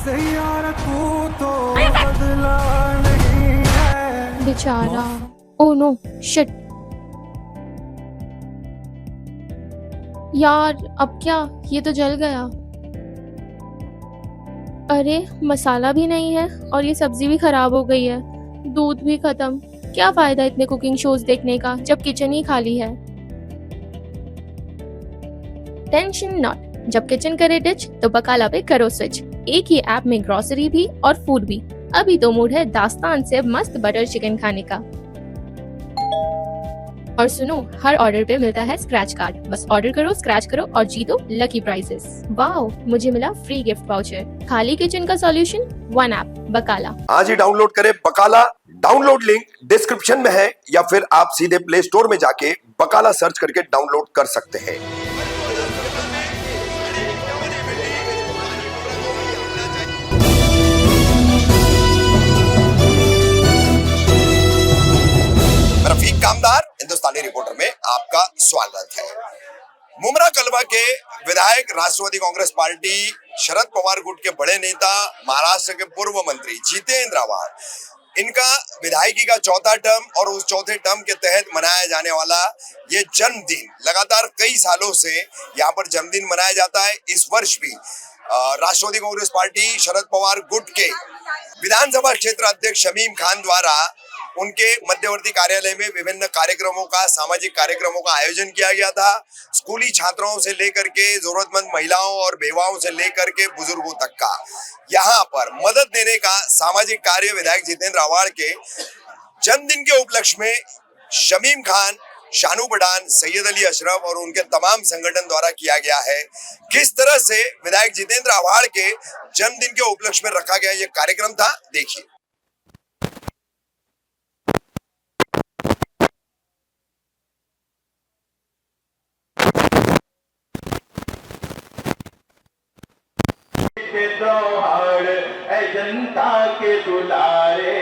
यार तू तो बदला नहीं है बेचारा। ओह नो शिट यार, अब क्या, ये तो जल गया। अरे मसाला भी नहीं है और ये सब्जी भी खराब हो गई है, दूध भी खत्म। क्या फायदा इतने कुकिंग शोज देखने का जब किचन ही खाली है। टेंशन नॉट, जब किचन करे डिच तो बकाला पे करो स्विच। एक ही ऐप में ग्रोसरी भी और फूड भी। अभी तो मूड है दास्तान से मस्त बटर चिकन खाने का। और सुनो, हर ऑर्डर पे मिलता है स्क्रैच कार्ड। बस ऑर्डर करो, स्क्रैच करो और जीतो लकी प्राइजेस। वाओ, मुझे मिला फ्री गिफ्ट वाउचर। खाली किचन का सॉल्यूशन, वन ऐप बकाला। आज ही डाउनलोड करें बकाला। डाउनलोड लिंक डिस्क्रिप्शन में है या फिर आप सीधे प्ले स्टोर में जाके बकाला सर्च करके डाउनलोड कर सकते हैं। रफीक कामदार हिंदुस्तानी रिपोर्टर में आपका स्वागत है। मुमरा कलवा के विधायक राष्ट्रवादी कांग्रेस पार्टी शरद पवार गुट के बड़े नेता महाराष्ट्र के पूर्व मंत्री जितेंद्र आव्हाड, इनका विधायकी का चौथा टर्म और उस चौथे टर्म के तहत मनाया जाने वाला ये जन्मदिन, लगातार कई सालों से यहाँ पर जन्मदिन मनाया जाता है। इस वर्ष भी राष्ट्रवादी कांग्रेस पार्टी शरद पवार गुट के विधानसभा क्षेत्र अध्यक्ष शमीम खान द्वारा उनके मध्यवर्ती कार्यालय में विभिन्न कार्यक्रमों का, सामाजिक कार्यक्रमों का आयोजन किया गया था। स्कूली छात्राओं से लेकर के जरूरतमंद महिलाओं और बेवाओं से लेकर के बुजुर्गों तक का यहाँ पर मदद देने का सामाजिक कार्य विधायक जितेंद्र आव्हाड के जन्मदिन के उपलक्ष्य में शमीम खान, शानू पठान, सैयद अली अशरफ और उनके तमाम संगठन द्वारा किया गया है। किस तरह से विधायक जितेंद्र आव्हाड के जन्मदिन के उपलक्ष्य में रखा गया ये कार्यक्रम था, देखिए। जनता के दुलारे,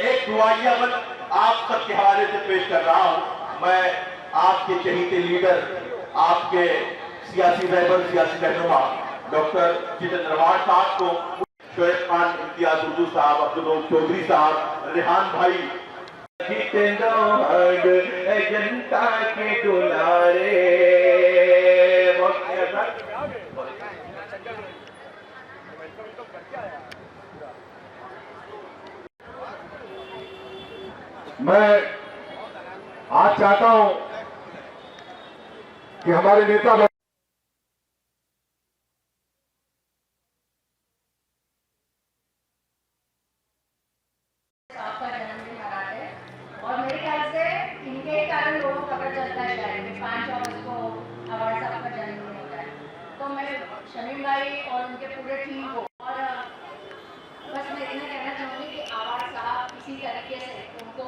एक दुआइया आप सबके हवाले से पेश कर रहा हूं। मैं आपके चहीते लीडर, आपके सियासी रहबर, सियासी रहनुमा डॉक्टर जितेंद्र आव्हाड साहब को, शोएब खान, इम्तियाज उर्दू साहब, अब्दुल चौधरी साहब, रेहान भाई, जितेंद्र आव्हाड जनता के दुलारे। मैं आज चाहता हूं कि हमारे नेता आपका जन्मदिन मनाते हैं और मेरे ख्याल से इनके कारण लोगों को पता चलता है शायद कि 5 अगस्त को आव्हाड साहब का जन्मदिन होता है। तो मैं शमीम भाई और उनके पूरे टीम को और बस मैं इतना कहना चाहूँगी कि आव्हाड साहब इसी तरीके से उनको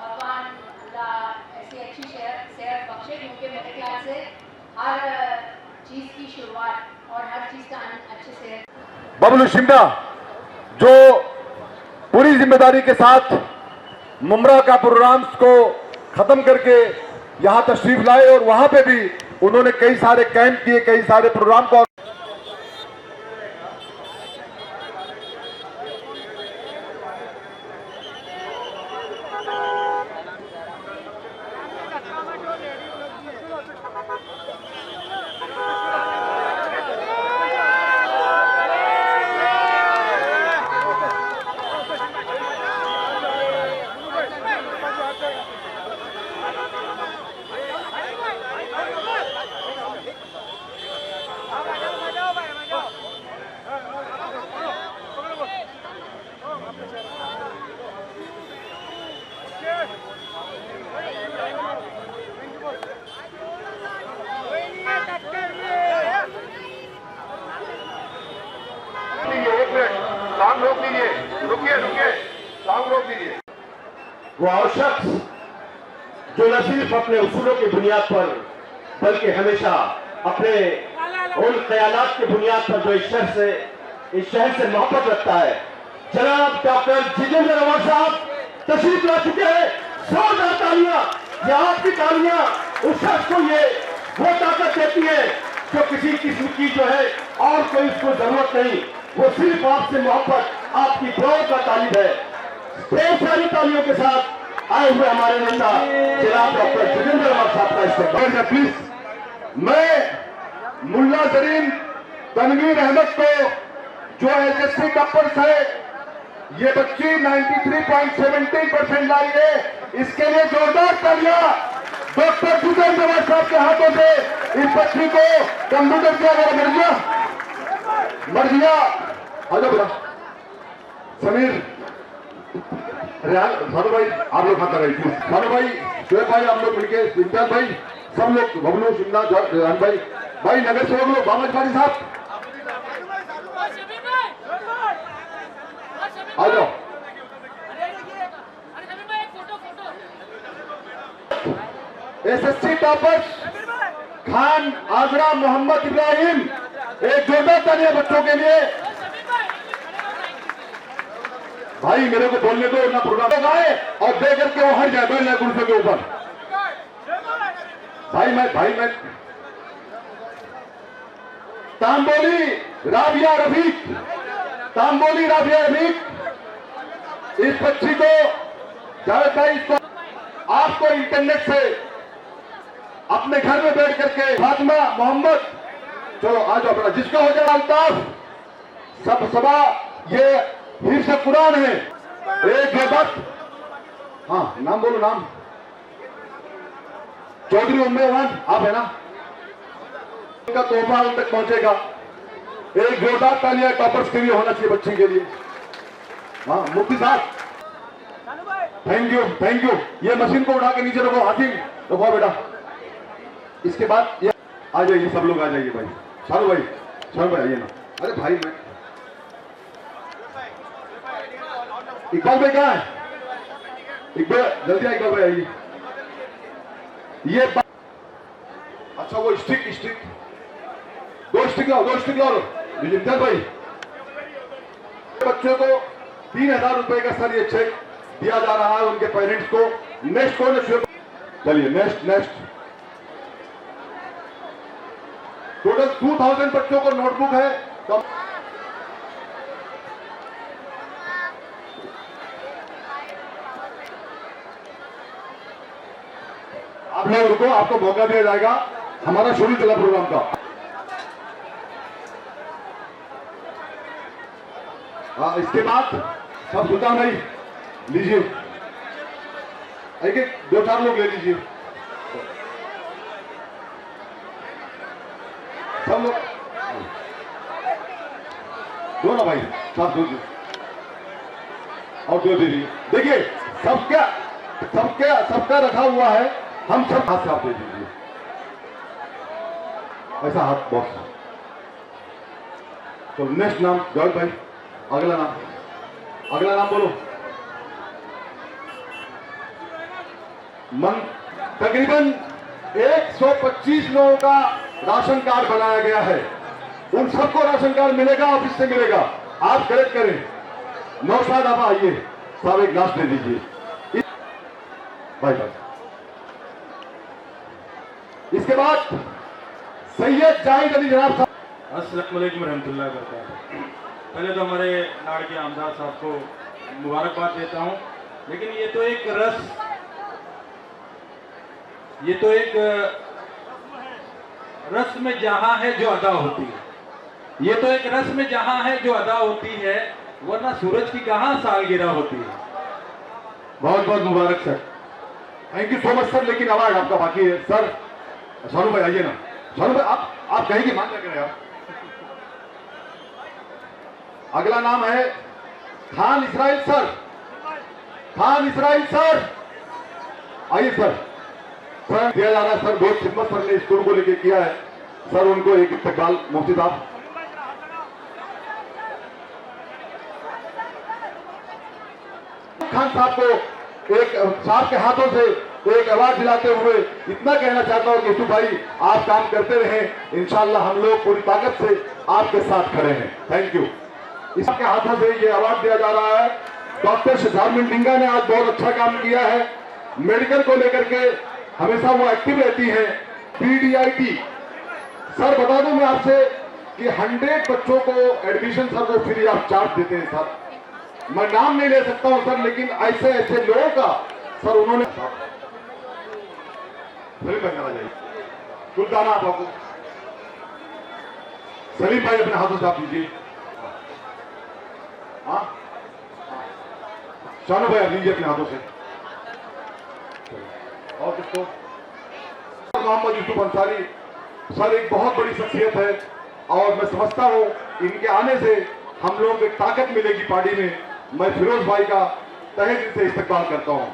भगवान अल्लाह ऐसी अच्छी सेहत बख्शे, क्योंकि मेरे ख्याल से हर चीज़ की शुरुआत और हर चीज़ का अच्छे से बबलू शिंदा जो पूरी जिम्मेदारी के साथ मुमरा का प्रोग्राम को खत्म करके यहां तशरीफ लाए और वहां पे भी उन्होंने कई सारे कैंप किए, कई सारे प्रोग्राम को। सॉन्ग रोक दीजिए, रुकिए, सॉन्ग रोक दीजिए। वो शख्स जो न सिर्फ अपने उसूलों की बुनियाद पर बल्कि हमेशा अपने उन ख्यालात की बुनियाद पर जो इस शहर से मोहब्बत रखता है, जनाब डॉक्टर जितेंद्र आव्हाड साहब तशरीफ ला चुके हैं। जोरदार तालियां, ये आपकी तालियां उस शख्स को ये वो ताकत देती है जो किसी किस्म की जो है और कोई इसको जरूरत नहीं, वो सिर्फ आपसे मोहब्बत, आपकी दुआओं का तालिब है। ढेर सारी तालियों के साथ आए हुए हमारे नेता जनाब डॉक्टर जोगेंद्र राम साहब का इस्तेमाल है। प्लीज मैं मुल्ला जरीन तनवीर अहमद को जो HSC टॉपर्स है, ये बच्ची 93.17% लाई है, इसके लिए जोरदार तालियां डॉक्टर जोगेंद्र राम साहब के हाथों से इस बच्ची को कंप्यूटर किया गया। मर्जिया आ जाओ बेटा, समीर, रेहान, सानू भाई आप लोग खाता रही, सानू भाई, शोएब भाई, आप लोग मिलके, इम्तियाज भाई, सब लोग, बबलू, शिमला, रेहान भाई, नगर सेवक लोग, बामज भाई साहब आ जाओ। SSC टॉपर्स खान आजरा मोहम्मद इब्राहिम, एक जोरदार तालियां बच्चों के लिए। भाई मेरे को बोलने दो ना, प्रोग्राम आए और दे करके वो हट जाए, बैठ जाए कुर्सियों के ऊपर। भाई मैं तांबोली राबिया रफीक, तांबोली राबिया रफीक, इस बच्ची को जावेद भाई, इसको आपको इंटरनेट से अपने घर में बैठ करके फातिमा मोहम्मद, चलो आ जाओ अपना, जिसका हो जाए अल्ताफ सब सभा, ये हिफ्ज़ कुरान है, एक बेबस, हाँ नाम बोलो, नाम चौधरी उम्मेवान, आप है ना, उनका तोहफा उन तक पहुंचेगा। एक जोरदार तालियां टॉपर्स के लिए होना चाहिए, बच्ची के लिए। हाँ मुफ्ती साहब, थैंक यू। ये मशीन को उठा के नीचे रखो, हाथी रखो बेटा। इसके बाद ये आ जाइए, सब लोग आ जाइए भाई, शानू भाई आइए ना। अरे भाई मैं इकबाल भाई कहाँ है? इकबाल जल्दी आ, इकबाल भाई आइए। ये अच्छा वो स्टिक दो स्टिक लाओ इम्तियाज भाई। बच्चों को 3000 रुपए का सर ये चेक दिया जा रहा है उनके पेरेंट्स को। नेक्स्ट कौन है? चलिए नेक्स्ट टोटल 2000 बच्चों को नोटबुक है। तो आप लोगों को आपको मौका दिया जाएगा, हमारा शुरू चला प्रोग्राम का। हाँ इसके बाद सब सुल्तान भाई लीजिए, एक 2-4 लोग ले लीजिए, सब लोग दो ना भाई, सब दो और दो दे दीजिए। देखिए सबका रखा हुआ है, हम सब हाथ से आप दे दीजिए, ऐसा हाथ बॉक्स। तो नेक्स्ट नाम जॉय भाई, अगला नाम बोलो। तकरीबन 125 लोगों का राशन कार्ड बनाया गया है, उन सबको राशन कार्ड मिलेगा, ऑफिस से मिलेगा, आप कलेक्ट करें। नौशाद आप आइए, साहब एक ग्लास दे दीजिए भाई। इसके बाद सैयद जाहिद अली जनाब साहब। अस्सलाम वालेकुम रहमतुल्लाह वबरकातुहू। पहले तो हमारे नाड़ के आमदाद साहब को मुबारकबाद देता हूँ, लेकिन ये तो एक रस्म जहां है जो अदा होती है, ये तो एक रस्म जहां है जो अदा होती है, वरना सूरज की कहां सालगिरह होती है। बहुत बहुत मुबारक sir, thank you so much sir. लेकिन अवार्ड आपका बाकी है सर। शानू भाई आइए ना, शानू भाई आप कहेंगे मान क्या करें आप। अगला नाम है खान इसराइल सर, आइए सर दिया जा रहा है सर, बहुत खिदमत सर ने स्कूल को लेके किया है सर, उनको एक इस्तकबाल मुफ्ती साहब। खान साहब को एक साहब के हाथों से एक अवार्ड दिलाते हुए इतना कहना चाहता हूं कि यीशु भाई आप काम करते रहें, इंशाल्लाह हम लोग पूरी ताकत से आपके साथ खड़े हैं। Thank you. इसके हाथों से ये अवार्ड दिया जा रहा है। डॉक्टर शारमिन डिंगा ने आज बहुत अच्छा काम किया है, मेडिकल को लेकर के हमेशा वो एक्टिव रहती है। PDIT सर बता दूं मैं आपसे, कि 100 बच्चों को एडमिशन सर वो फ्री ऑफ चार्ज देते हैं सर। मैं नाम नहीं ले सकता हूं सर, लेकिन ऐसे ऐसे लोगों का सर उन्होंने जाइए कुलदाना आप आपको सलीम भाई अपने हाथों से आप दीजिए। हाँ शानू भाई आप दीजिए अपने हाथों से। और किसको? मोहम्मद यूसुफ अंसारी सर एक बहुत बड़ी शख्सियत है और मैं समझता हूं इनके आने से हम लोगों को एक ताकत मिलेगी पार्टी में। मैं फिरोज भाई का तहे दिल से इस्तकबाल करता हूं।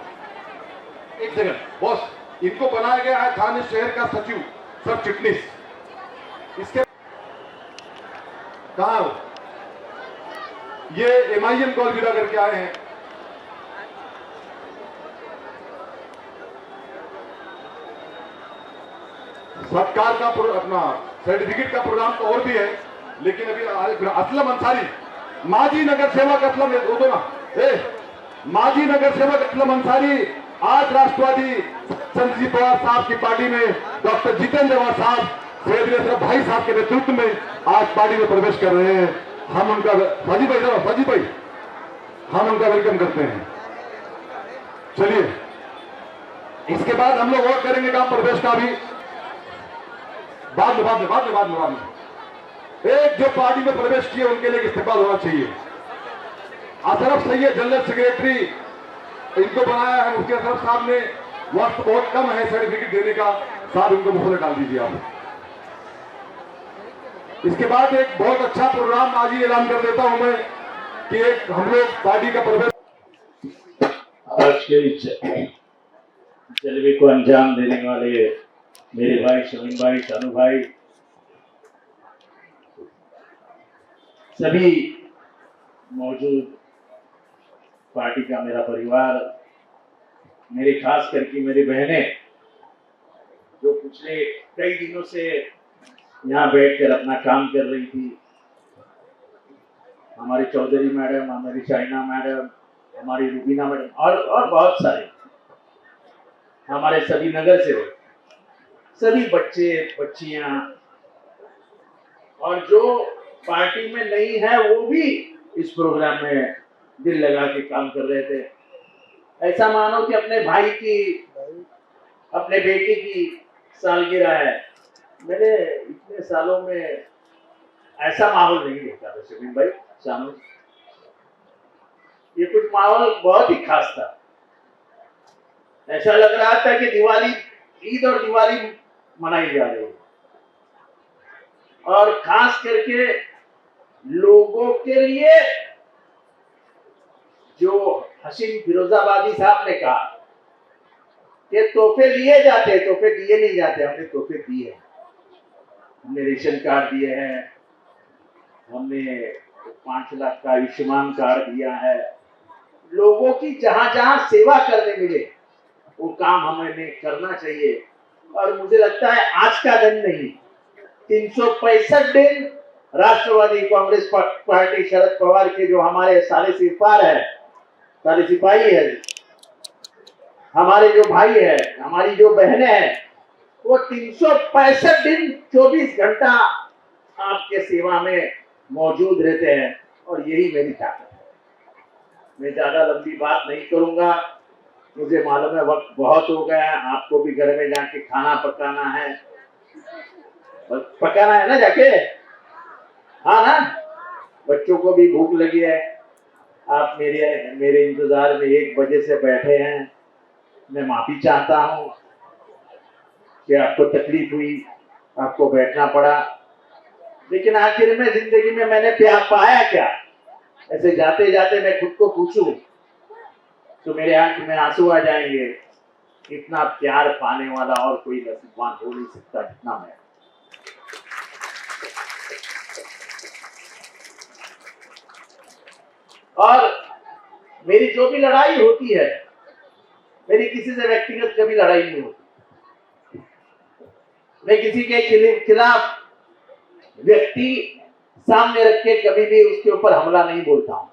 एक सेकंड बॉस, इनको बनाया गया है थाने शहर का सचिव सर चिटनीस। इसके कहा हो? ये MIM को अलविदा करके आए हैं। सत्कार का अपना सर्टिफिकेट का प्रोग्राम तो और भी है, लेकिन अभी असलम अंसारी माजी नगर सेवक असलम दो ना माजी नगर सेवक असलम अंसारी आज राष्ट्रवादी संत पवार साहब की पार्टी में डॉक्टर जितेंद्र पवार साहब सैयद भाई साहब के नेतृत्व में आज पार्टी में प्रवेश कर रहे हैं। हम उनका फाजी भाई हम उनका वेलकम करते हैं। चलिए इसके बाद हम लोग और करेंगे काम प्रवेश का भी बाद में एक जो पार्टी में प्रवेश किए उनके लिए इस्तेमाल होना चाहिए। अशरफ सैयद जनरल सेक्रेटरी इनको बनाया है मुफ्ती अशरफ साहब ने। वक्त बहुत कम है सर्टिफिकेट देने का, साहब इनको मुफ्त डाल दीजिए आप। इसके बाद एक बहुत अच्छा प्रोग्राम आज ही ऐलान कर देता हूं मैं कि एक हम लोग पार्टी का प्रवेश आज के जलवे को अंजाम देने वाले मेरे भाई शमीम भाई, शानू भाई, सभी मौजूद पार्टी का मेरा परिवार, मेरे खास करके मेरी बहनें जो पिछले कई दिनों से यहाँ बैठकर अपना काम कर रही थी, हमारी चौधरी मैडम, हमारी चाइना मैडम, हमारी रूबीना मैडम और बहुत सारे हमारे सभी नगर सेवक, सभी बच्चे बच्चियां और जो पार्टी में नहीं है वो भी इस प्रोग्राम में दिल लगा के काम कर रहे थे। ऐसा मानो कि अपने भाई की, अपने बेटे की सालगिरह है। मैंने इतने सालों में ऐसा माहौल नहीं देखा था शमीम भाई, शानू, ये कुछ माहौल बहुत ही खास था। ऐसा लग रहा था कि दिवाली, ईद और दिवाली मनाई जा रही है। और खास करके लोगों के लिए जो हसीन फिरोजाबादी साहब ने कहा कि तोहफे लिए जाते, तोहफे दिए नहीं जाते, हमने तोहफे दिए। हमने रेशन कार्ड दिए हैं, हमने 5 लाख का आयुष्मान कार्ड दिया है। लोगों की जहां जहां सेवा करने मिले वो काम हमें करना चाहिए। और मुझे लगता है आज का दिन नहीं, 365 दिन राष्ट्रवादी कांग्रेस पार्टी शरद पवार के जो हमारे सारे सिपाही है, हमारे जो भाई है, हमारी जो बहनें हैं, वो 365 दिन 24 घंटा आपके सेवा में मौजूद रहते हैं। और यही मेरी ताकत है। मैं ज्यादा लंबी बात नहीं करूंगा, मुझे मालूम है वक्त बहुत हो गया है, आपको भी घर में जाके खाना पकाना है, ना जाके, हाँ ना, बच्चों को भी भूख लगी है। आप मेरे इंतजार में 1 बजे से बैठे हैं। मैं माफी चाहता हूँ कि आपको तकलीफ हुई, आपको बैठना पड़ा, लेकिन आखिर में जिंदगी में मैंने पाया क्या? ऐसे जाते जाते मैं खुद को पूछूं तो मेरे आंख में आंसू आ जाएंगे। इतना प्यार पाने वाला और कोई नसीबवान हो नहीं सकता जितना मैं। और मेरी जो भी लड़ाई होती है, मेरी किसी से व्यक्तिगत कभी लड़ाई नहीं होती। मैं किसी के खिलाफ व्यक्ति सामने रख के कभी भी उसके ऊपर हमला नहीं बोलता हूं।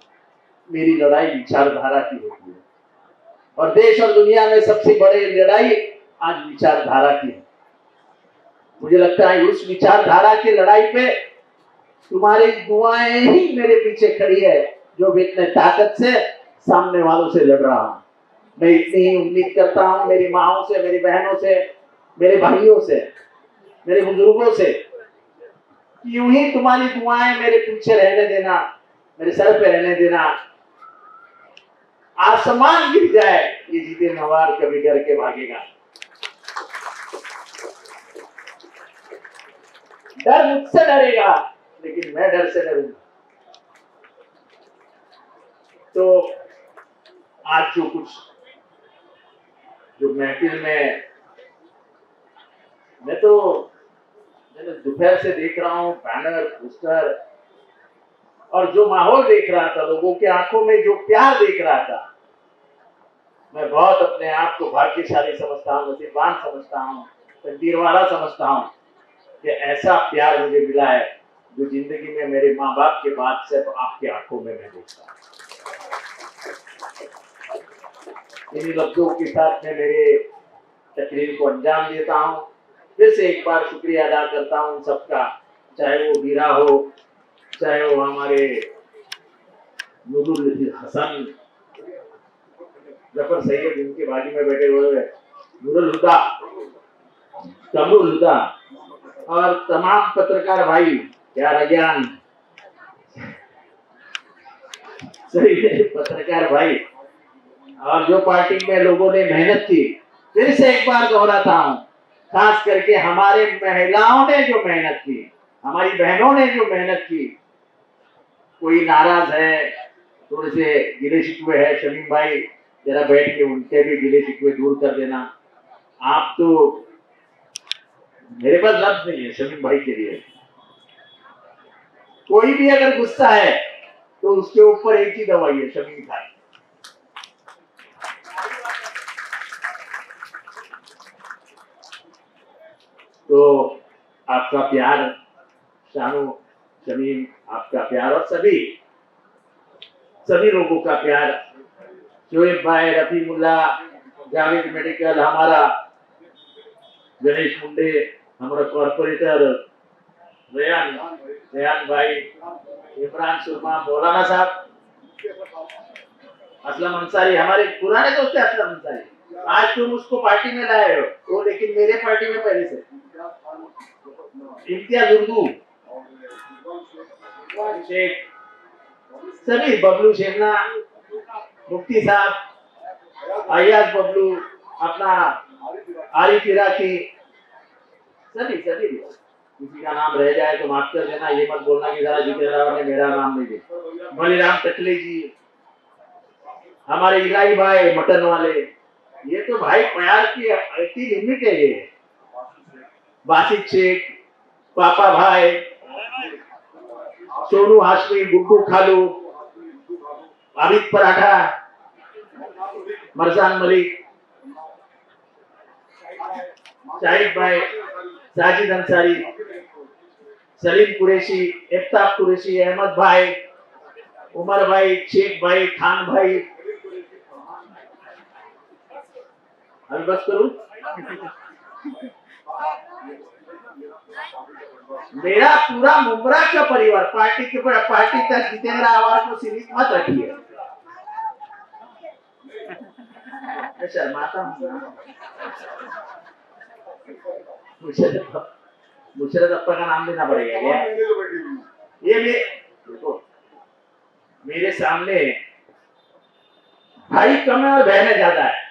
मेरी लड़ाई विचारधारा की होती है और देश और दुनिया में सबसे बड़ी लड़ाई आज विचारधारा की है। मुझे लगता है उस विचारधारा की लड़ाई पे तुम्हारी दुआएं ही मेरे पीछे खड़ी है, जो भी इतने ताकत से सामने वालों से लड़ रहा हूं। मैं इतनी ही उम्मीद करता हूं मेरी माओं से, मेरी बहनों से, मेरे भाइयों से, मेरे बुजुर्गों से, यूं ही तुम्हारी दुआएं मेरे पीछे रहने देना, मेरे सर पे रहने देना। आसमान गिर जाए, ये जीते नवार कभी डर के भागेगा। डर मुझसे डरेगा, लेकिन मैं डर से डरूंगा। तो आज जो महफिल में मैंने दोपहर से देख रहा हूं, बैनर, पोस्टर, और जो माहौल देख रहा था, लोगों की आंखों में जो प्यार देख रहा था, मैं बहुत अपने आप को भाग्यशाली समझता हूं, नसीबवान समझता हूं, तकदीर वाला समझता हूं कि ऐसा प्यार मुझे मिला है जो जिंदगी में मेरे माँ बाप के बाद सिर्फ आपकी आंखों में मैं देखता हूं। इन्हीं लफ्जों के साथ मैं मेरे तकरीर को अंजाम देता हूं। फिर से एक बार शुक्रिया अदा करता हूं सबका, चाहे वो वीरा हो, चाहे वो हमारे नूरुल हसन, जफर सैयद, इनके बाजू में बैठे हुए नूरुल हुदा, कमरुल हुदा, और तमाम पत्रकार भाई, क्या रैयान, सही है, पत्रकार भाई, और जो पार्टी में लोगों ने मेहनत की, फिर से एक बार दोहराता हूं, खास करके हमारे महिलाओं ने जो मेहनत की, हमारी बहनों ने जो मेहनत की। कोई नाराज है, थोड़े से गिले शिकवे है, शमीम भाई जरा बैठ के उनके भी गिले शिकवे दूर कर देना। आप तो, मेरे पास लफ्ज नहीं है शमीम भाई के लिए। कोई भी अगर गुस्सा है तो उसके ऊपर एक ही दवाई है, शमीम भाई। तो आपका प्यार, शानू, शमीम, आपका प्यार, और सभी लोगों का प्यार, शोएब भाई, रफी मुल्ला, जावेद मेडिकल, हमारा गणेश मुंडे, हमारा कॉर्पोरेटर रेयान भाई, इमरान सुरमा, मौलाना साहब, असलम अंसारी, हमारे पुराने दोस्त है असलम अंसारी। आज तुम उसको पार्टी में लाए हो, वो लेकिन मेरे पार्टी में पहले से। इम्तियाज उर्दू, शेख, सभी, बबलू शेखना, मुफ्ती साहब, अयाज बबलू, अपना आरिफ इराकी, सभी किसी का नाम रह जाए तो माफ कर देना, ये मत बोलना कि जरा जितेंद्र ने मेरा नाम नहीं दिया। बलिराम टकले जी, हमारे इलाही भाई मटन वाले, ये तो भाई प्यार की ऐसी लिमिट है। ये बासित शेख, पापा भाई, सोनू हाशमी, गुड्डू खालू, आबिद पराठा, मरजान मलिक, शाहिद भाई, साजिद अंसारी, सलीम कुरैशी, इफ्ताब कुरैशी, अहमद भाई, उमर भाई, शेख भाई, खान भाई, अभी बस करूं। मेरा पूरा मुमरा का परिवार, पार्टी तक जितेंद्र आवाज को सीमित मत रखिए। शर्माता हूं, मुशर्रफ अप्पा का नाम लेना पड़ेगा क्या? ये देखो, मेरे सामने भाई कम है और बहनें ज्यादा है,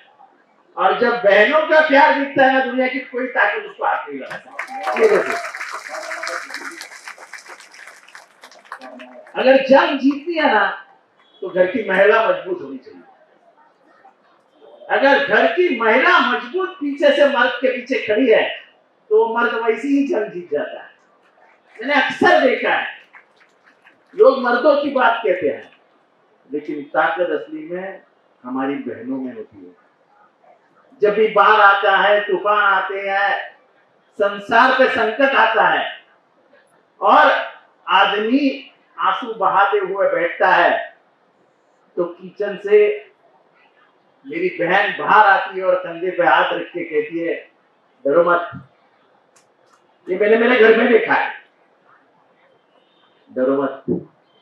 और जब बहनों का प्यार दिखता है ना, दुनिया की कोई ताकत उसको हाथ नहीं लगाता। अगर जंग जीतनी है ना, तो घर की महिला मजबूत होनी चाहिए। अगर घर की महिला मजबूत पीछे से मर्द के पीछे खड़ी है, तो मर्द वैसी ही जंग जीत जाता है। मैंने अक्सर देखा है, लोग मर्दों की बात कहते हैं, लेकिन ताकत असली में हमारी बहनों में होती है। जब भी बाढ़ आता है, तूफान आते हैं, संसार पे संकट आता है, और आदमी आंसू बहाते हुए बैठता है, तो किचन से मेरी बहन बाहर आती है और कंधे पे हाथ रख के कहती है, डरो मत। ये मैंने मेरे घर में देखा है। डरो मत,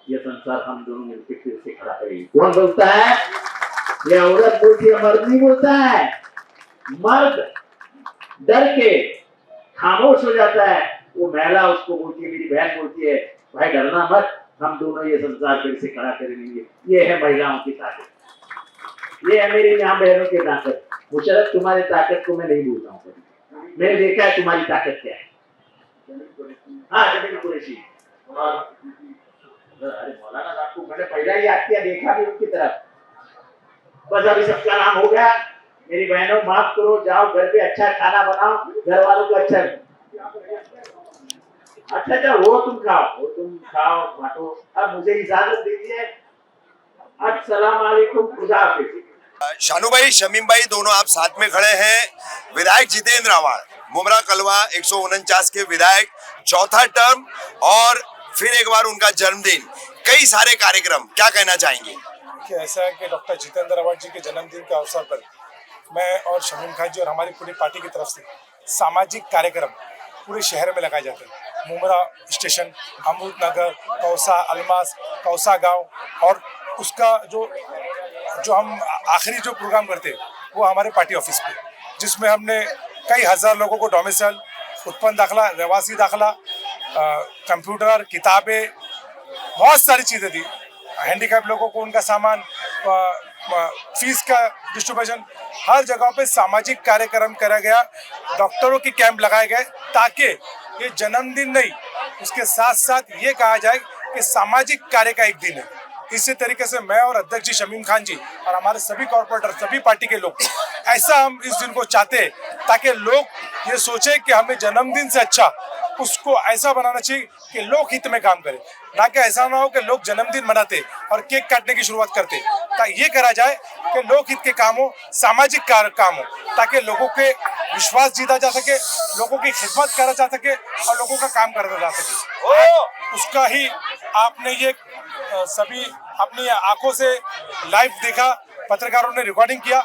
ये संसार हम दोनों मिलकर फिर से खड़ा करेंगे। कौन बोलता है? ये औरत बोलती है, मर्द नहीं बोलता है। मर्द डर के खामोश हो जाता है, वो महिला उसको बोलती है, मेरी बहन बोलती है, भाई डरना मत, हम दोनों ये संसार फिर से खड़ा करेंगे। ये है महिलाओं की ताकत, ये है मेरी यहाँ बहनों की ताकत। मुशर्रफ, तुम्हारी ताकत को मैं नहीं भूलता हूँ कभी। मैंने देखा है तुम्हारी ताकत क्या है। हाँ, जमील कुरैशी। अरे मौलाना साहब को मैंने पहला ही याद किया, देखा भी उनकी तरफ। बस अभी सबका नाम हो गया। मेरी बहनों माफ करो, जाओ घर पे अच्छा खाना बनाओ, घर वालों को अच्छा वो तुम खाओ बांटो। अब मुझे इजाजत दीजिए, अस्सलाम वालेकुम, खुदा हाफिज। शानू भाई, शमीम भाई, दोनों आप साथ में खड़े हैं। विधायक जितेंद्र आवाड़, मुमरा कलवा 149 के विधायक, चौथा टर्म और फिर एक बार उनका जन्मदिन, कई सारे कार्यक्रम, क्या कहना चाहेंगे? कि ऐसा है कि डॉक्टर जितेंद्र आवाड़ जी के जन्मदिन के अवसर पर मैं और शमीम खान जी और हमारी पूरी पार्टी की तरफ से सामाजिक कार्यक्रम पूरे शहर में लगाए जाते हैं। मुमरा स्टेशन, अमृत नगर, कौसा अलमास, कौसा गांव, और उसका जो हम आखिरी जो प्रोग्राम करते हैं वो हमारे पार्टी ऑफिस पे, जिसमें हमने कई हज़ार लोगों को डोमिसाइल, उत्पन्न दाखला, रहवासी दाखला, कंप्यूटर, किताबें, बहुत सारी चीज़ें दी। हैंडीकैप लोगों को उनका सामान, फीस का डिस्ट्रीब्यूशन, हर जगह पे सामाजिक कार्यक्रम करा गया। डॉक्टरों के कैंप लगाए गए ताकि ये जन्मदिन नहीं, उसके साथ साथ ये कहा जाए कि सामाजिक कार्य का एक दिन है। इसी तरीके से मैं और अध्यक्ष जी शमीम खान जी और हमारे सभी कॉर्पोरेटर, सभी पार्टी के लोग ऐसा हम इस दिन को चाहते हैं ताकि लोग ये सोचे कि हमें जन्मदिन से अच्छा उसको ऐसा बनाना चाहिए कि लोक हित में काम करें, ना कि ऐसा ना हो कि लोग जन्मदिन मनाते और केक काटने की शुरुआत करते। ताकि ये करा जाए कि लोक हित के काम हो, सामाजिक काम हो, ताकि लोगों के विश्वास जीता जा सके, लोगों की खिदमत करा जा सके और लोगों का काम करा जा सके। उसका ही आपने ये सभी अपनी आंखों से लाइव देखा, पत्रकारों ने रिकॉर्डिंग किया।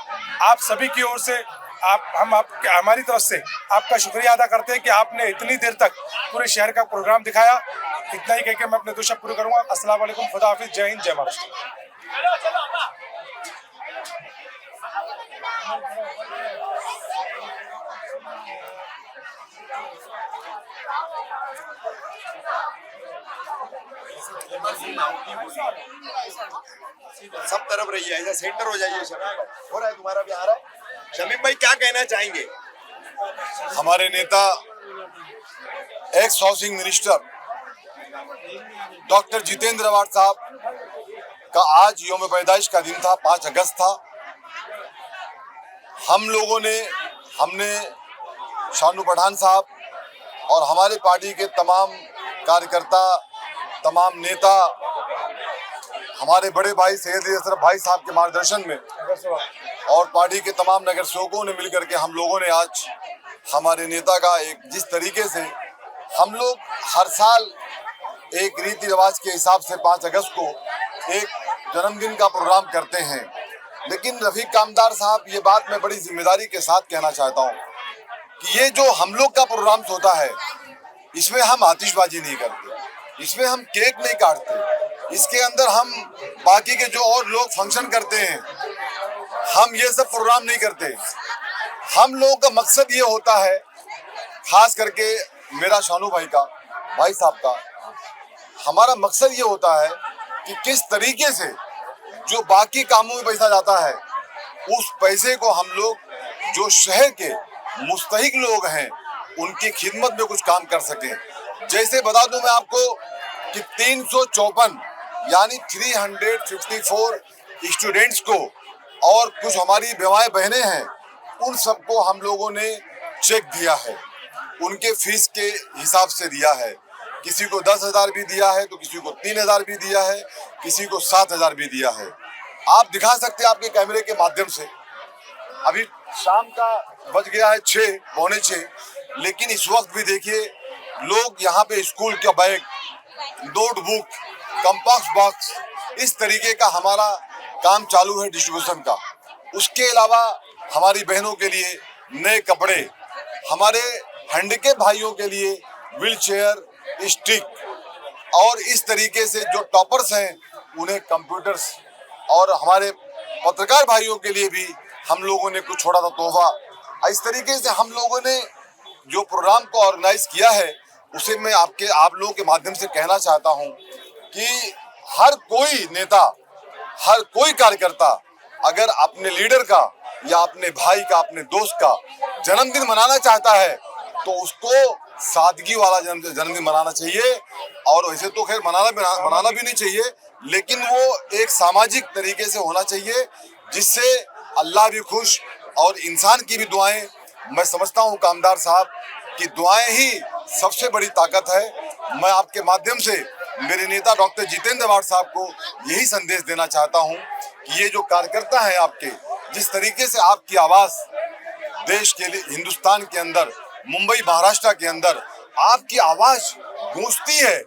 आप सभी की ओर से हमारी तरफ से आपका शुक्रिया अदा करते हैं कि आपने इतनी देर तक पूरे शहर का प्रोग्राम दिखाया। इतना ही कहकर मैं अपने दो शब्द पूरे करूंगा। अस्सलाम वालेकुम, खुदा हाफिज, जय हिंद, जय महाराष्ट्र। सब तरफ रहिए, ऐसा सेंटर हो जाइए। शमीम भाई, हो रहा है तुम्हारा भी आ रहा है। शमीम भाई, क्या कहना चाहेंगे? हमारे नेता, ex housing minister doctor Jitendra Awhad साहब का आज यौम पैदाइश का दिन था, 5 अगस्त था। हमने शानू पठान साहब और हमारे पार्टी के तमाम कार्यकर्ता, तमाम नेता, हमारे बड़े भाई सैयद अशरफ भाई साहब के मार्गदर्शन में और पार्टी के तमाम नगर सेवकों ने मिलकर के हम लोगों ने आज हमारे नेता का जिस तरीके से हम लोग हर साल एक रीति रिवाज के हिसाब से 5 अगस्त को एक जन्मदिन का प्रोग्राम करते हैं, लेकिन रफीक कामदार साहब, ये बात मैं बड़ी जिम्मेदारी के साथ कहना चाहता हूँ कि ये जो हम लोग का प्रोग्राम होता है, इसमें हम आतिशबाजी नहीं करते, इसमें हम केक नहीं काटते, इसके अंदर हम बाकी के जो और लोग फंक्शन करते हैं, हम ये सब प्रोग्राम नहीं करते। हम लोगों का मकसद ये होता है, खास करके मेरा शानू भाई साहब का, हमारा मकसद ये होता है कि किस तरीके से जो बाकी कामों में पैसा जाता है, उस पैसे को हम लोग जो शहर के मुस्तहिक लोग हैं उनकी खिदमत में कुछ काम कर सकें। जैसे बता दूं मैं आपको कि 354 यानी 354 स्टूडेंट्स को और कुछ हमारी बेवाएं बहनें हैं, उन सबको हम लोगों ने चेक दिया है, उनके फीस के हिसाब से दिया है। किसी को 10,000 भी दिया है, तो किसी को 3,000 भी दिया है, किसी को 7,000 भी दिया है। आप दिखा सकते हैं आपके कैमरे के माध्यम से। अभी शाम का बज गया है 6, पौने 6, लेकिन इस वक्त भी देखिए लोग यहाँ पे स्कूल का बैग, नोटबुक, कंपास बॉक्स, इस तरीके का हमारा काम चालू है डिस्ट्रीब्यूशन का। उसके अलावा हमारी बहनों के लिए नए कपड़े, हमारे हैंडीकैप भाइयों के लिए व्हील चेयर, स्टिक और इस तरीके से जो टॉपर्स हैं उन्हें कंप्यूटर्स, और हमारे पत्रकार भाइयों के लिए भी हम लोगों ने कुछ छोड़ा था तोहफा। इस तरीके से हम लोगों ने जो प्रोग्राम को ऑर्गेनाइज किया है उसे मैं आप लोगों के माध्यम से कहना चाहता हूं कि हर कोई नेता, हर कोई कार्यकर्ता अगर अपने लीडर का या अपने भाई का, अपने दोस्त का जन्मदिन मनाना चाहता है तो उसको सादगी वाला जन्मदिन मनाना चाहिए। और वैसे तो खैर मनाना भी नहीं चाहिए, लेकिन वो एक सामाजिक तरीके से होना चाहिए जिससे अल्लाह भी खुश और इंसान की भी दुआएं। मैं समझता हूं कामदार साहब कि दुआएं ही सबसे बड़ी ताकत है। मैं आपके माध्यम से मेरे नेता डॉक्टर जितेंद्र अवार्ड साहब को यही संदेश देना चाहता हूं कि ये जो कार्यकर्ता हैं आपके, जिस तरीके से आपकी आवाज देश के लिए, हिंदुस्तान के अंदर, मुंबई महाराष्ट्र के अंदर आपकी आवाज गूंजती है,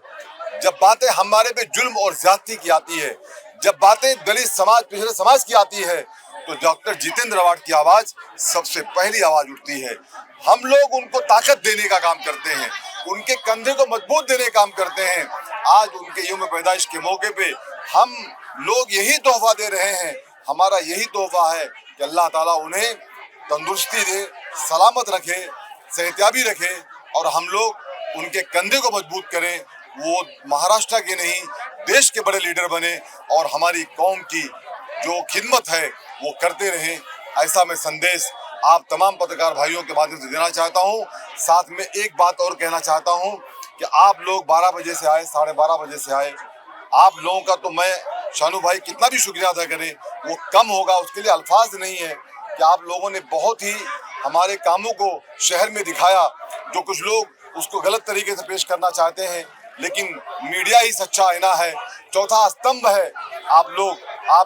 जब बातें हमारे पे जुल्म और ज्यादती की आती है, जब बातें दलित समाज, पिछड़े समाज की आती है, तो डॉक्टर जितेंद्र अवार्ड की आवाज सबसे पहली आवाज उठती है। हम लोग उनको ताकत देने का काम करते हैं, उनके कंधे को मजबूत देने का काम करते हैं। आज उनके यौम पैदाइश के मौके पे हम लोग यही तोहफा दे रहे हैं। हमारा यही तोहफा है कि अल्लाह ताला उन्हें तंदुरुस्ती दे, सलामत रखे, सेहतियाबी रखे और हम लोग उनके कंधे को मजबूत करें। वो महाराष्ट्र के नहीं, देश के बड़े लीडर बने और हमारी कौम की जो खिदमत है वो करते रहें। ऐसा मैं संदेश आप तमाम पत्रकार भाइयों के माध्यम से देना चाहता हूं। साथ में एक बात और कहना चाहता हूं कि आप लोग 12 बजे से आए, 12:30 बजे से आए, आप लोगों का तो मैं शानू भाई कितना भी शुक्रिया अदा करें वो कम होगा, उसके लिए अल्फाज नहीं है कि आप लोगों ने बहुत ही हमारे कामों को शहर में दिखाया। जो कुछ लोग उसको गलत तरीके से पेश करना चाहते हैं, लेकिन मीडिया ही सच्चा आईना है, चौथा स्तंभ है। आप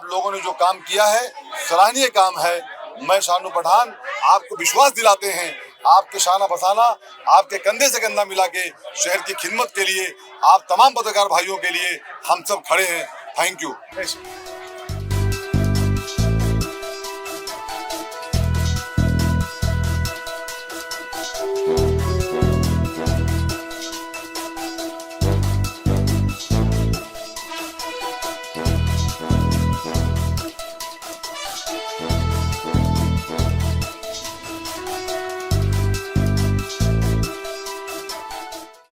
लोगों ने जो काम किया है सराहनीय काम है। मैं शानू पठान आपको विश्वास दिलाते हैं, आपके शाना बसाना, आपके कंधे से कंधा मिला के शहर की खिदमत के लिए, आप तमाम पत्रकार भाइयों के लिए हम सब खड़े हैं। Thank you.